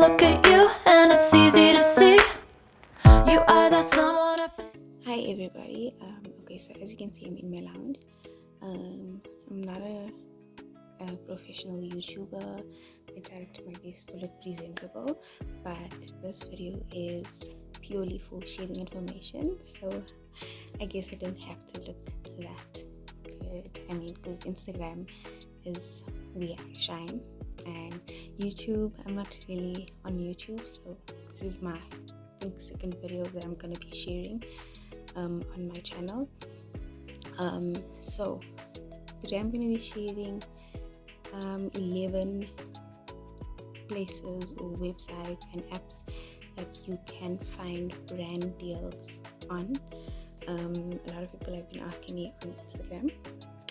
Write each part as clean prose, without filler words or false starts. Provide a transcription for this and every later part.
look at you and it's easy to see you are that someone I've been. Hi everybody. Okay, so as you can see, I'm in my lounge. I'm not a professional YouTuber. I try to my best to look presentable, but this video is purely for sharing information. So I guess I don't have to look that good. I mean, because Instagram is where I shine, and YouTube, I'm not really on YouTube, so this is my second video that I'm gonna be sharing on my channel. So today I'm gonna be sharing 11 places or websites and apps that you can find brand deals on. A lot of people have been asking me on Instagram.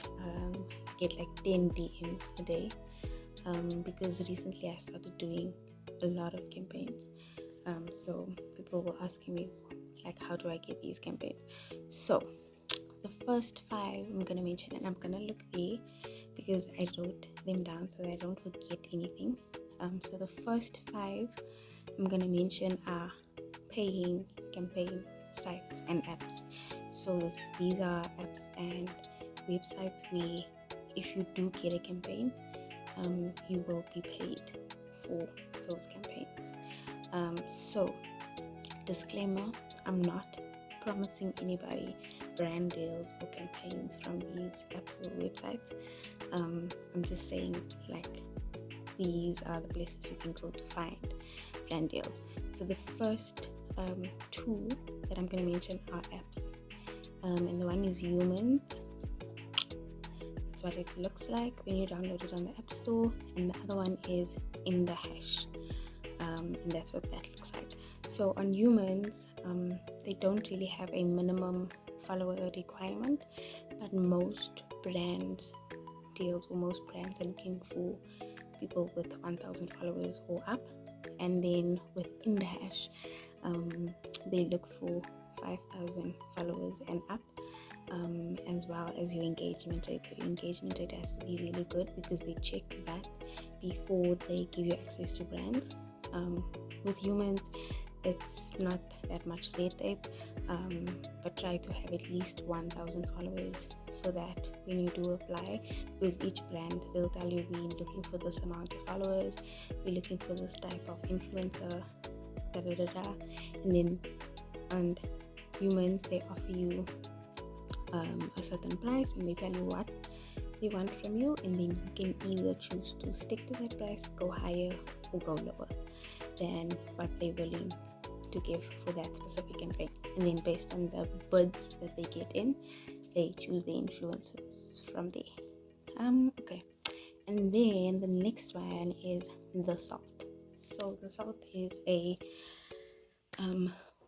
I get like 10 DMs a day because recently I started doing a lot of campaigns. So people were asking me, like, how do I get these campaigns? So the first 5 I'm gonna mention, and I'm gonna look there because I wrote them down so that I don't forget anything. So the first 5 I'm gonna mention are paying campaign sites and apps. So these are apps and websites where if you do get a campaign, you will be paid for those campaigns. So disclaimer, I'm not promising anybody brand deals or campaigns from these apps or websites. I'm just saying, like, these are the places you can go to find brand deals. So the first 2 that I'm going to mention are apps, and the one is Humans. That's what it looks like when you download it on the App Store, and the other one is In the Hash, and that's what that looks like. So on Humans, they don't really have a minimum follower requirement, but most brand deals or most brands are looking for people with 1,000 followers or up. And then within the Hash, they look for 5,000 followers and up, as well as your engagement rate. So your engagement rate has to be really good because they check that before they give you access to brands. With Humans, it's not that much red tape, but try to have at least 1,000 followers so that when you do apply, with each brand, they'll tell you we're looking for this amount of followers, we're looking for this type of influencer, and then on Humans, they offer you a certain price, and they tell you what they want from you, and then you can either choose to stick to that price, go higher or go lower than what they're willing to give for that specific campaign. And then based on the bids that they get in, they choose the influencers from there. Okay, and then the next one is The Salt. So The Salt is a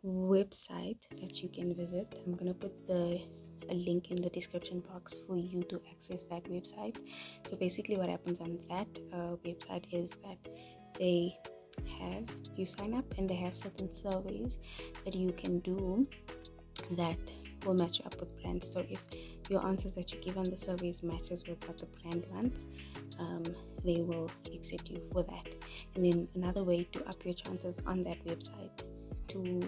website that you can visit. I'm gonna put a link in the description box for you to access that website. So basically what happens on that website is that you sign up and they have certain surveys that you can do that will match you up with brands. So if your answers that you give on the surveys matches with what the brand wants, they will accept you for that. And then another way to up your chances on that website to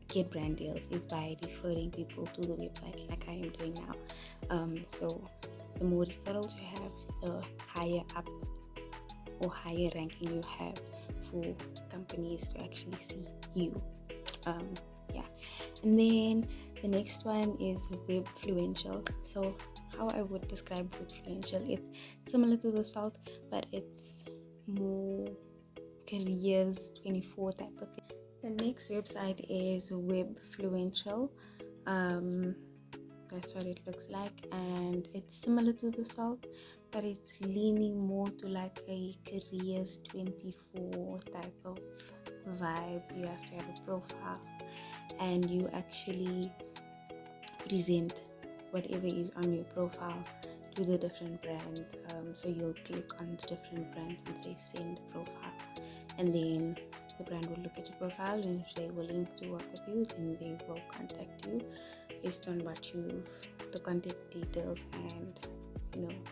get brand deals is by referring people to the website, like I am doing now. So the more referrals you have, the higher up or higher ranking you have for companies to actually see you. And then the next one is Webfluential. So how I would describe Webfluential, it's similar to The Salt, but it's more careers 24 type of thing. The next website is Webfluential. That's what it looks like, and it's similar to The Salt, but it's leaning more to like a careers 24 type of vibe. You have to have a profile and you actually present whatever is on your profile to the different brands. So you'll click on the different brands and say send profile, and then the brand will look at your profile, and if they're willing to work with you, then they will contact you based on the contact details and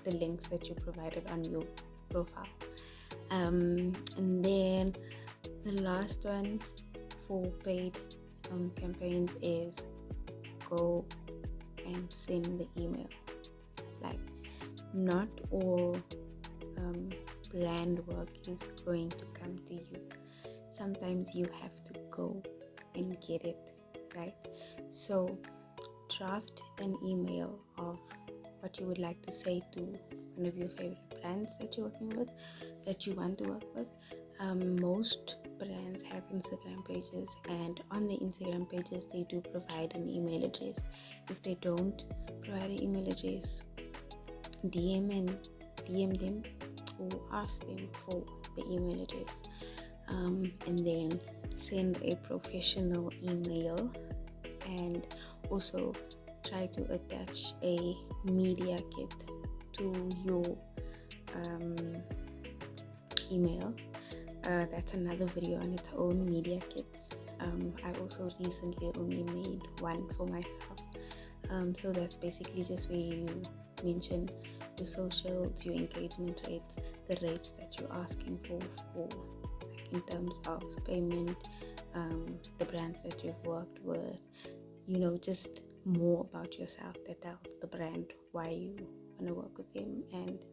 the links that you provided on your profile. And then the last one for paid campaigns is go and send the email. Like, not all brand work is going to come to you. Sometimes you have to go and get it, right? So draft an email of what you would like to say to one of your favorite brands that you're working with, that you want to work with. Most brands have Instagram pages, and on the Instagram pages they do provide an email address. If they don't provide an email address, DM them or ask them for the email address, and then send a professional email, and also try to attach a media kit to your email. That's another video on its own, media kits. I also recently only made one for myself. So that's basically just where you mention your socials, your engagement rates, the rates that you're asking for like in terms of payment, the brands that you've worked with, just more about yourself that tells the brand why you want to work with them and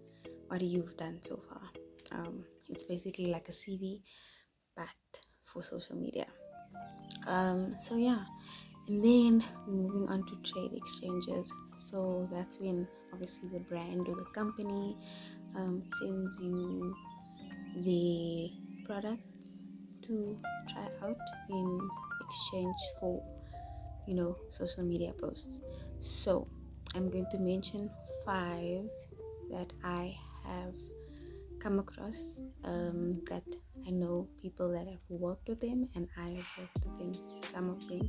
what you've done so far. It's basically like a CV, but for social media. So yeah, and then moving on to trade exchanges. So that's when obviously the brand or the company sends you the products to try out in exchange for social media posts. So I'm going to mention 5 that I have come across, that I know people that have worked with them, and I have worked with them, some of them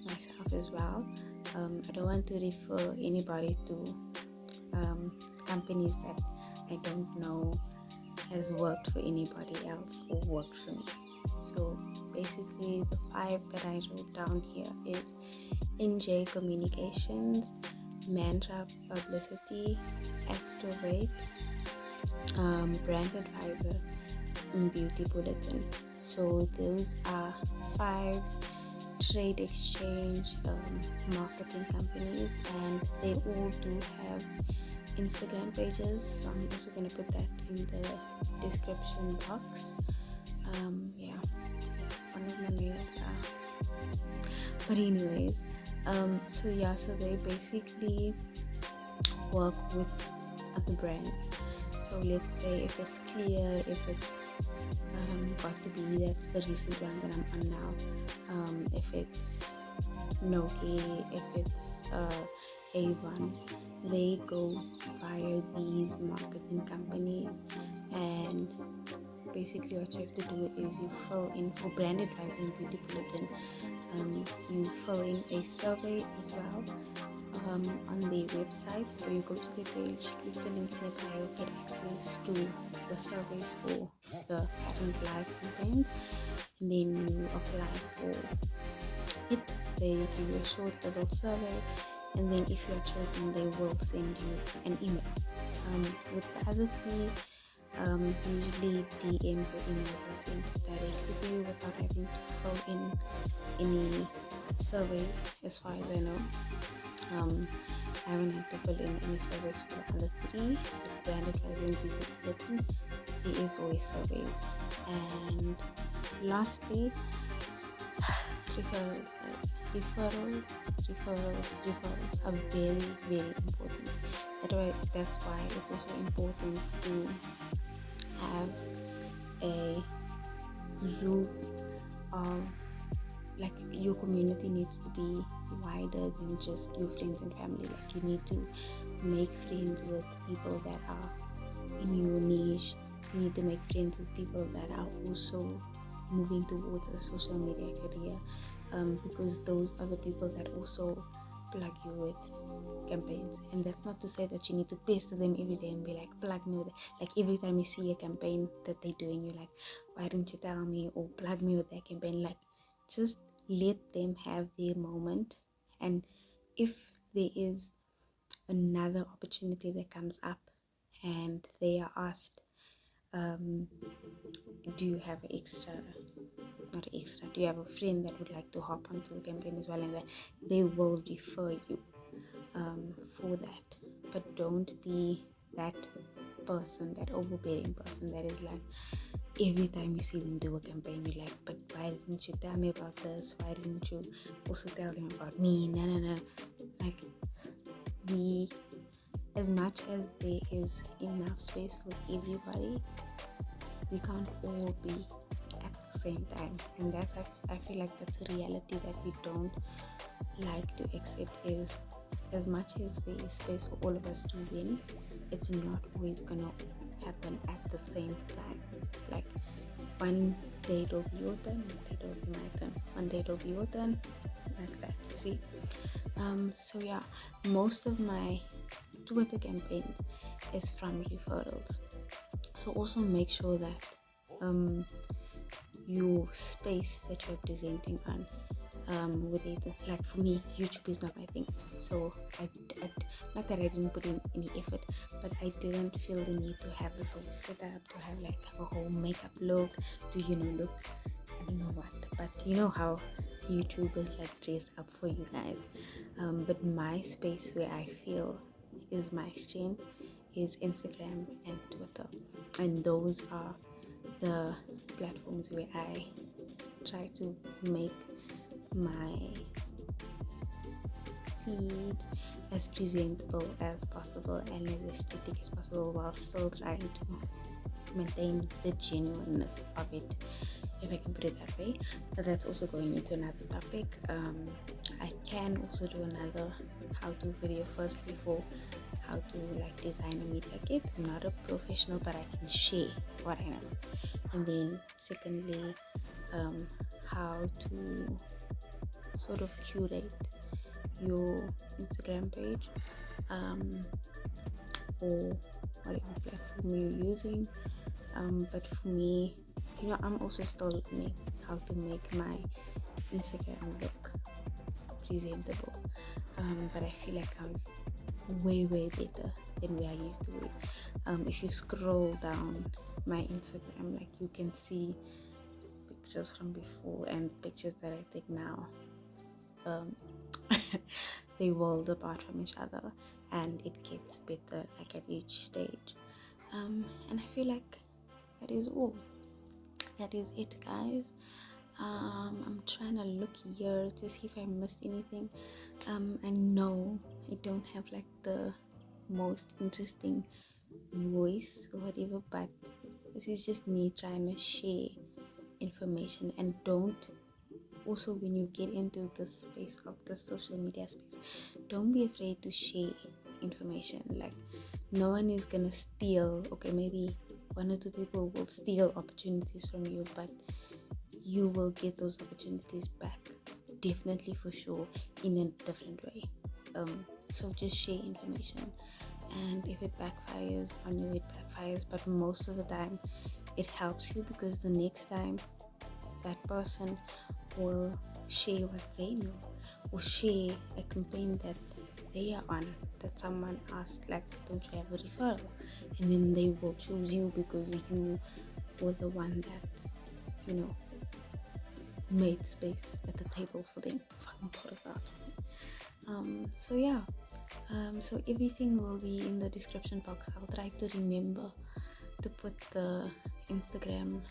myself as well. I don't want to refer anybody to companies that I don't know has worked for anybody else or worked for me. So basically the 5 that I wrote down here is NJ Communications, Mantra Publicity, Activate, Brand Advisor, and Beauty Bulletin. So those are 5 trade exchange marketing companies, and they all do have Instagram pages. So I'm also going to put that in the description box. Yeah, one of my nails are. But anyways, so they basically work with other brands. So let's say if it's Clear, if it's got to be, that's the recent one that I'm on now. If it's Nohe, if it's Avon, they go via these marketing companies, and basically what you have to do is you fill in for brand advising Beauty Bulletin. You fill in a survey as well on the website. So you go to the page, click the link in the bio, get access to the surveys for the patent live campaigns, and then you apply for it. They give you a short little survey, and then if you are chosen, they will send you an email. With the other 3, usually DMs or emails are sent directly to you without having to fill in any survey, as far as I know. I haven't had to fill in any surveys for the other 3. With brand advising Beauty Bulletin, there is always surveys. And lastly, referrals are very, very important. That's why it's also important to have a group of, like, your community needs to be wider than just your friends and family. Like, you need to make friends with people that are in your niche. You need to make friends with people that are also moving towards a social media career, because those are the people that also plug you with campaigns. And that's not to say that you need to pester them every day and be like, plug me with it. Like, every time you see a campaign that they're doing, you're like, why didn't you tell me, or plug me with that campaign? Like, just let them have their moment, and if there is another opportunity that comes up and they are asked Do you have extra, not extra, do you have a friend that would like to hop onto the campaign as well, and that they will refer you for that. But don't be that person, that overbearing person that is like, every time you see them do a campaign, you're like, but why didn't you tell me about this? Why didn't you also tell them about me? No. Like, we, as much as there is enough space for everybody, we can't all be at the same time. And that's, I feel like that's a reality that we don't like to accept, is as much as there is space for all of us to win, it's not always gonna happen at the same time. Like, one day it'll be your turn, one day it'll be my turn, one day it'll be your turn, like that, you see. So yeah, most of my Twitter campaign is from referrals. So also make sure that your space that you're presenting on, with it, like for me, YouTube is not my thing. So I not that I didn't put in any effort, but I didn't feel the need to have this whole setup, to have like a whole makeup look, to look, I don't know what, but you know how YouTubers like dress up for you guys. But my space where I feel is my strength is Instagram and Twitter, and those are the platforms where I try to make my feed as presentable as possible and as aesthetic as possible, while still trying to maintain the genuineness of it, if I can put it that way. But that's also going into another topic. I can also do another how-to video, firstly for how to like design a media kit. I'm not a professional, but I can share what I know. And then secondly, how to sort of curate your Instagram page, or whatever platform you're using. But for me, I'm also still learning how to make my Instagram look presentable. But I feel like I'm way better than where I used to be. If you scroll down my Instagram, like, you can see pictures from before and pictures that I take now. They world apart from each other, and it gets better like at each stage. And I feel like that is all. That is it, guys. I'm trying to look here to see if I missed anything. I know I don't have like the most interesting voice or whatever, but this is just me trying to share information. And don't, also, when you get into the space of the social media space, don't be afraid to share information. Like, no one is gonna steal. Okay, maybe one or two people will steal opportunities from you, but you will get those opportunities back, definitely, for sure, in a different way. So just share information, and if it backfires on you, it backfires, but most of the time it helps you, because the next time that person will share what they know, or share a campaign that they are on, that someone asked, like, don't you have a referral, and then they will choose you because you were the one that made space at the table for them. Fucking thought of that. So yeah, so everything will be in the description box. I'll try to remember to put the Instagram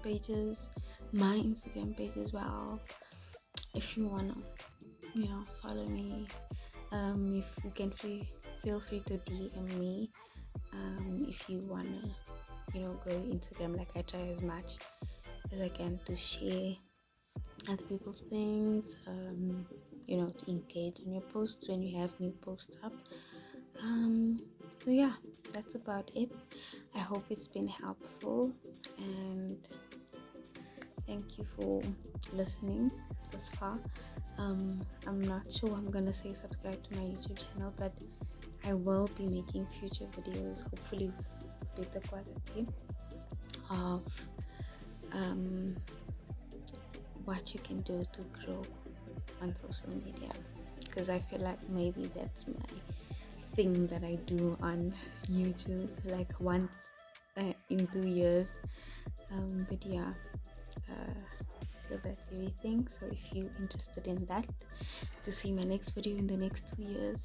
pages, my Instagram page as well, if you wanna follow me. If you can feel free to DM me, if you wanna go Instagram. Like, I try as much as I can to share other people's things, to engage on your posts when you have new posts up. So yeah, that's about it. I hope it's been helpful, and thank you for listening this far. I'm not sure I'm gonna say subscribe to my YouTube channel, but I will be making future videos, hopefully with better quality, of what you can do to grow on social media, because I feel like maybe that's my thing that I do on YouTube. Like, once in 2 years. But yeah, so that's everything. So if you're interested in that, to see my next video in the next 2 years,